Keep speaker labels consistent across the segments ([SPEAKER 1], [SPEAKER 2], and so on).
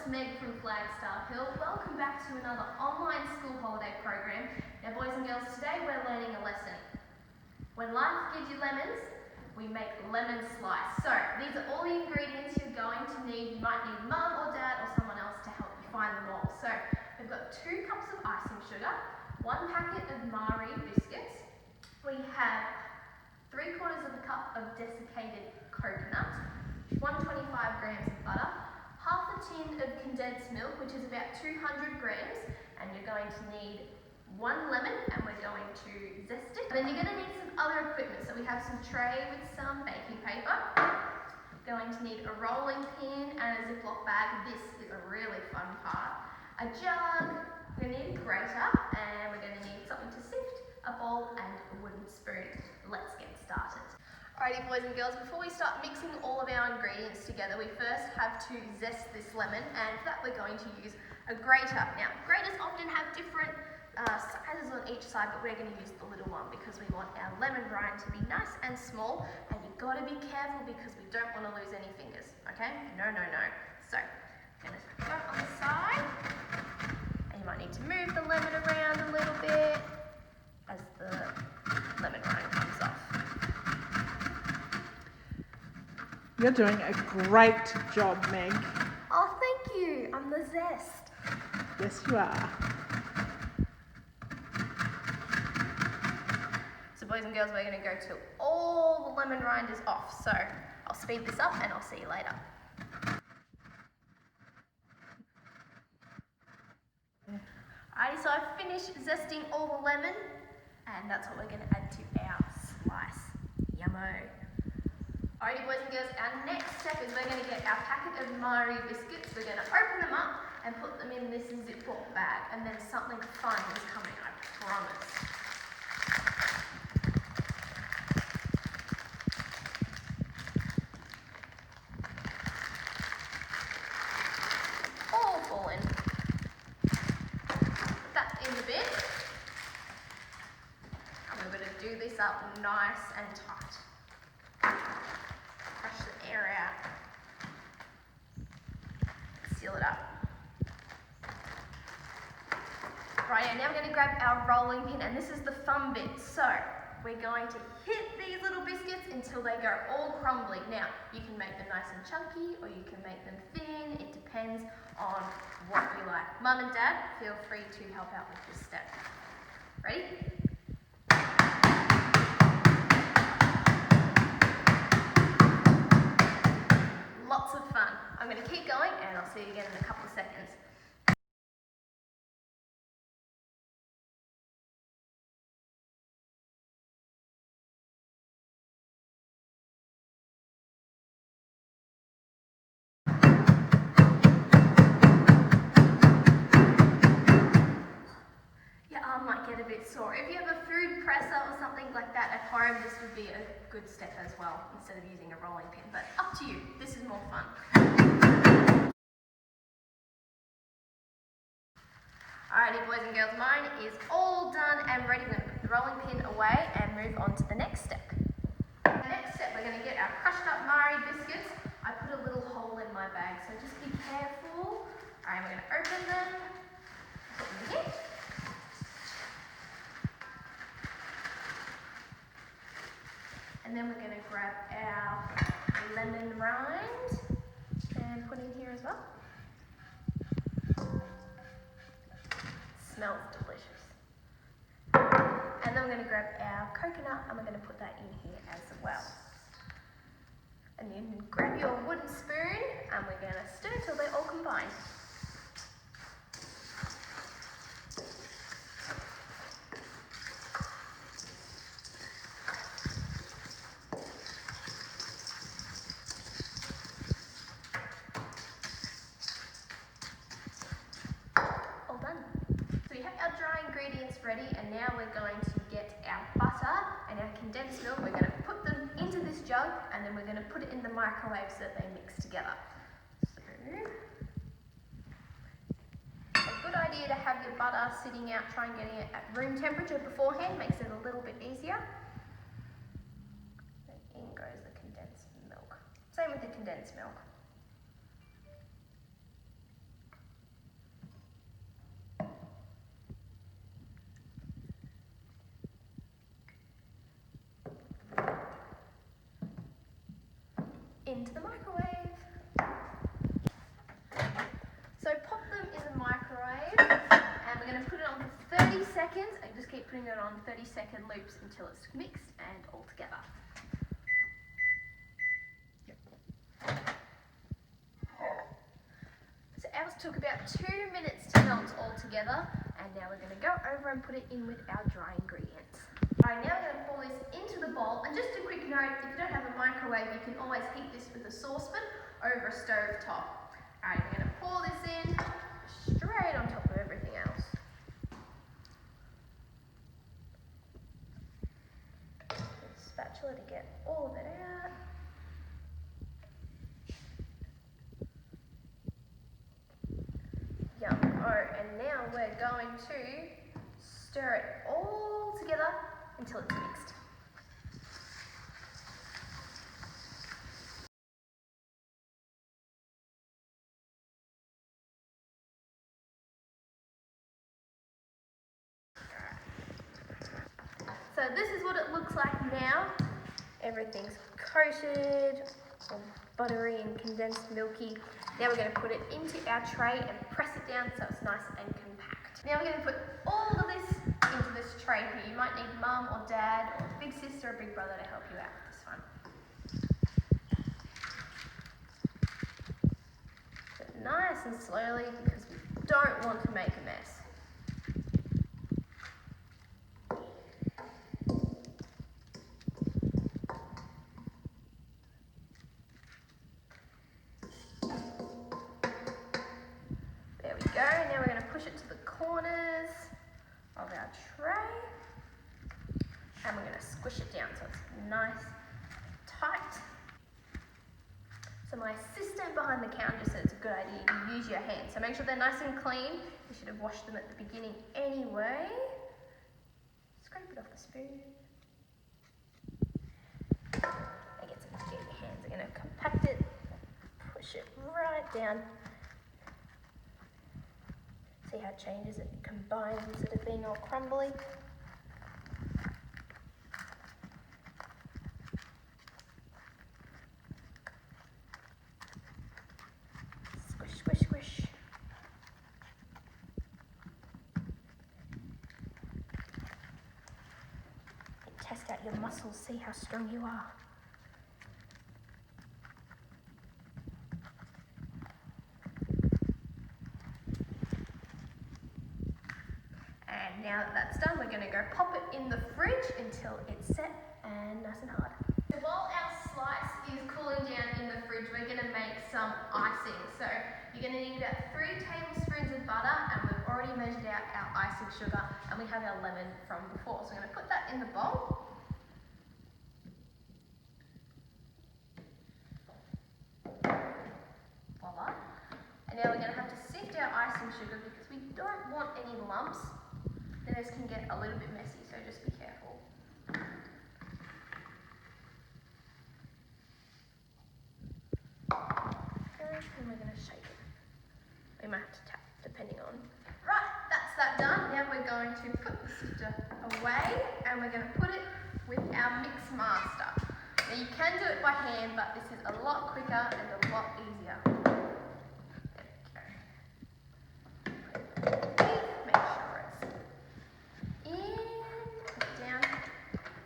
[SPEAKER 1] it's Meg from Flagstaff. Welcome back to another online school holiday program. Now boys and girls, today we're learning a lesson. When life gives you lemons, we make lemon slice. So these are all the ingredients you're going to need. You might need mum or dad or someone else to help you find them all. So we've got 2 cups of icing sugar, 1 packet of Maritime biscuits. We have 3/4 of a cup of desiccated coconut, 125 grams of butter, half a tin of condensed milk, which is about 200 grams, and you're going to need 1 lemon, and we're going to zest it. And then you're going to need some other equipment. So we have some tray with some baking paper, going to need a rolling pin and a Ziploc bag. This is a really fun part. A jug, we're going to need a grater, and we're going to need something to sift, a bowl and a wooden spoon. Let's get started. Alrighty boys and girls, before we start mixing all of our ingredients together, we first have to zest this lemon, and for that we're going to use a grater. Now, graters often have different sizes on each side, but we're going to use the little one because we want our lemon rind to be nice and small, and you've got to be careful because we don't want to lose any fingers, okay? No. So, I'm going to go on the side, and you might need to move the lemon around a little bit as the lemon rind comes off.
[SPEAKER 2] You're doing a great job, Meg.
[SPEAKER 1] Oh, thank you. I'm the zest.
[SPEAKER 2] Yes, you are.
[SPEAKER 1] So boys and girls, we're going to go till all the lemon rind is off. So I'll speed this up and I'll see you later. Alrighty, so I've finished zesting all the lemon, and that's what we're going to add to our slice. Yummo. Alrighty boys and girls, our next step is we're going to get our packet of Marie biscuits. We're going to open them up and put them in this Ziploc bag, and then something fun is coming, I promise. All falling. Put that in the bin, and we're going to do this up nice and tight. Crush the air out. Seal it up. Right, now we're going to grab our rolling pin, and this is the fun bit. So we're going to hit these little biscuits until they go all crumbly. Now, you can make them nice and chunky, or you can make them thin. It depends on what you like. Mum and Dad, feel free to help out with this step. Ready? Lots of fun. I'm going to keep going, and I'll see you again in a couple of seconds. Your arm might get a bit sore. If you have a food presser or something like that at home, this would be a good step as well, instead of using a rolling pin. But up to you. This is more fun. Alrighty boys and girls, mine is all done and ready. We're going to put the rolling pin away and move on to the next step. The next step, we're going to get our crushed up Marie biscuits. I put a little hole in my bag, so just be careful. Alright, we're going to open them. Put them in here. And then we're going to grab our lemon rind and put in here as well. Smells delicious. And then we're going to grab our coconut and we're going to put that in here as well. And you can grab your wooden spoon and we're going to stir till they all combine. Ready, and now we're going to get our butter and our condensed milk. We're going to put them into this jug, and then we're going to put it in the microwave so that they mix together. So, a good idea to have your butter sitting out, try and getting it at room temperature beforehand, makes it a little bit easier. Then in goes the condensed milk. Same with the condensed milk. 30 seconds, and just keep putting it on 30-second loops until it's mixed and all together. So ours took about 2 minutes to melt all together, and now we're going to go over and put it in with our dry ingredients. Alright, now we're going to pour this into the bowl, and just a quick note, if you don't have a microwave, you can always heat this with a saucepan over a stove top. Alright, we're going to pour this in straight on top of everything else. Spatula to get all of it out. Yum. Oh, and now we're going to stir it all together until it's mixed. So this is what it looks like now. Everything's coated, all buttery and condensed milky. Now we're going to put it into our tray and press it down so it's nice and compact. Now we're going to put all of this into this tray here. You might need mum or dad or big sister or big brother to help you out with this one. But nice and slowly because we don't want to make a mess. There we go. Now we're going to push it to the corners of our tray, and we're going to squish it down so it's nice, tight. So my assistant behind the counter said it's a good idea to use your hands. So make sure they're nice and clean. You should have washed them at the beginning anyway. Scrape it off the spoon. And get some dirty hands. I'm going to compact it, push it right down. See how it changes, it combines instead of being all crumbly. Squish, squish, squish. Test out your muscles, see how strong you are. And now that that's done, we're going to go pop it in the fridge until it's set and nice and hard. So while our slice is cooling down in the fridge, we're going to make some icing. So you're going to need about 3 tablespoons of butter, and we've already measured out our icing sugar, and we have our lemon from before. So I'm going to put that in the bowl. Voila. And now we're going to have to sift our icing sugar because we don't want any lumps. Then this can get a little bit messy, so just be careful. And we're going to shake it. We might have to tap, depending on. Right, that's that done. Now we're going to put the sifter away, and we're going to put it with our mix master. Now you can do it by hand, but this is a lot quicker and a lot easier.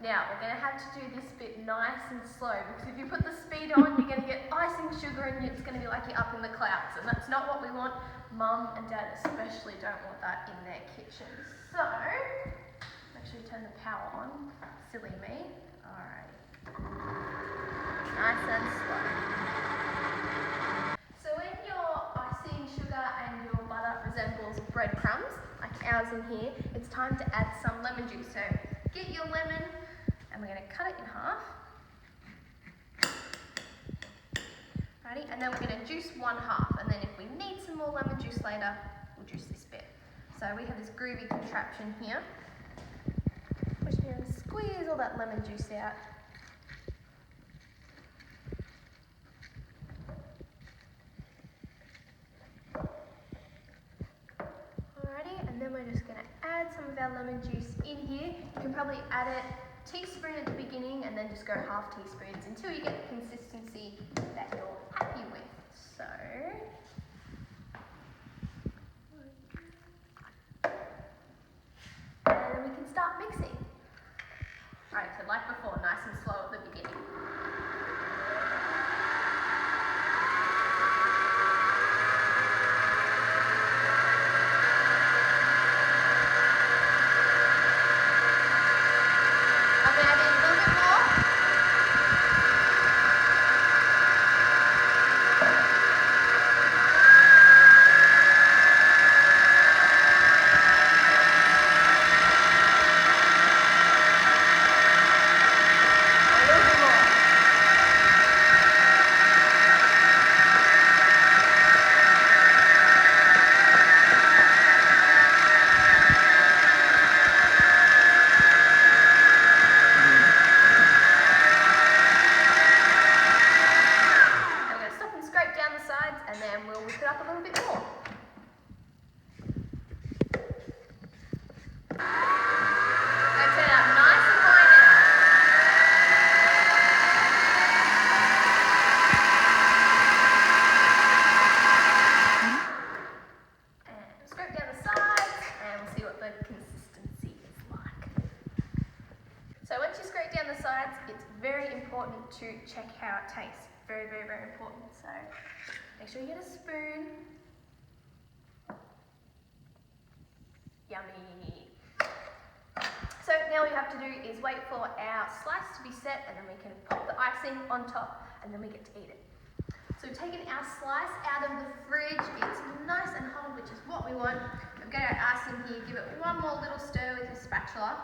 [SPEAKER 1] Now, we're going to have to do this bit nice and slow, because if you put the speed on, you're going to get icing sugar and it's going to be like you're up in the clouds, and that's not what we want. Mum and Dad especially don't want that in their kitchen. So, make sure you turn the power on. Silly me. Alright. Nice and slow. So when your icing sugar and your butter resembles breadcrumbs, like ours in here, it's time to add some lemon juice. So get your lemon, and we're going to cut it in half. Righty, and then we're going to juice 1/2, and then if we need some more lemon juice later, we'll juice this bit. So we have this groovy contraption here. Push here and squeeze all that lemon juice out. Alrighty, and then we're just going to add some of our lemon juice in here. You can probably add it a teaspoon at the beginning and then just go 1/2 teaspoons until you get the consistency that you're happy with. So, and then we'll whip it up a little bit more. Let's turn it up nice and high now. And scrape down the sides, and we'll see what the consistency is like. So once you scrape down the sides, it's very important to check how it tastes. Very, very, very important. So make sure you get a spoon. Yummy. So now all you have to do is wait for our slice to be set, and then we can pop the icing on top, and then we get to eat it. So we've taken our slice out of the fridge. It's nice and hard, which is what we want. We've got our icing here. Give it one more little stir with your spatula,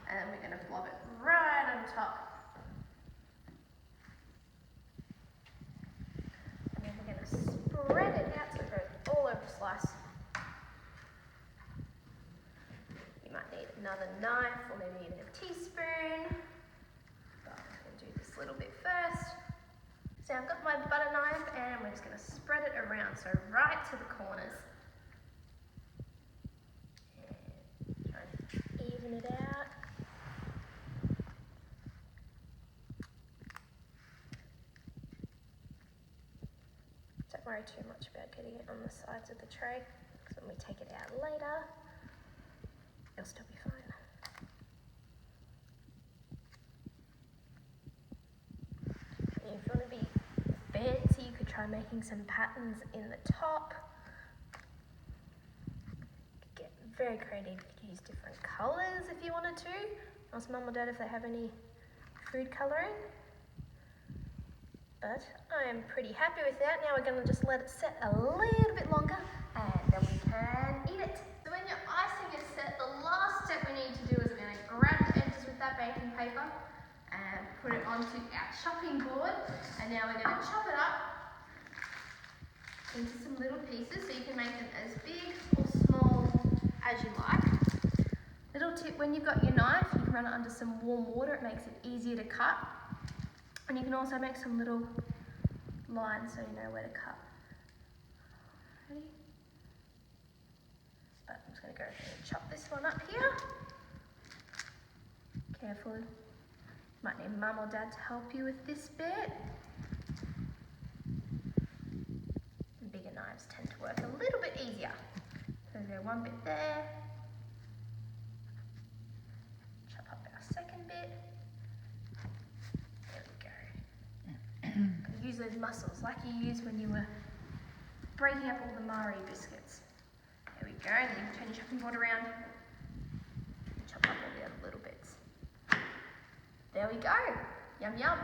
[SPEAKER 1] and then we're going to blob it right on top. Spread it out so it goes all over the slice. You might need another knife or maybe even a teaspoon. But I'm going to do this little bit first. So I've got my butter knife and we're just going to spread it around, so right to the corners. And try and even it out. Don't worry too much about getting it on the sides of the tray, because when we take it out later, it'll still be fine. And if you want to be fancy, you could try making some patterns in the top. You could get very creative. You could use different colours if you wanted to. Ask Mum or Dad if they have any food colouring. But I am pretty happy with that. Now we're going to just let it set a little bit longer, and then we can eat it. So when your icing is set, the last step we need to do is we're going to grab the edges with that baking paper and put it onto our chopping board. And now we're going to chop it up into some little pieces, so you can make them as big or small as you like. Little tip, when you've got your knife, you can run it under some warm water. It makes it easier to cut. And you can also make some little lines so you know where to cut. Ready? But I'm just going to go ahead and chop this one up here. Careful. Might need Mum or Dad to help you with this bit. And bigger knives tend to work a little bit easier. So there's one bit there. Chop up our second bit. Use those muscles like you used when you were breaking up all the Maritime biscuits. There we go, and then you turn your chopping board around and chop up all the other little bits. There we go. Yum yum.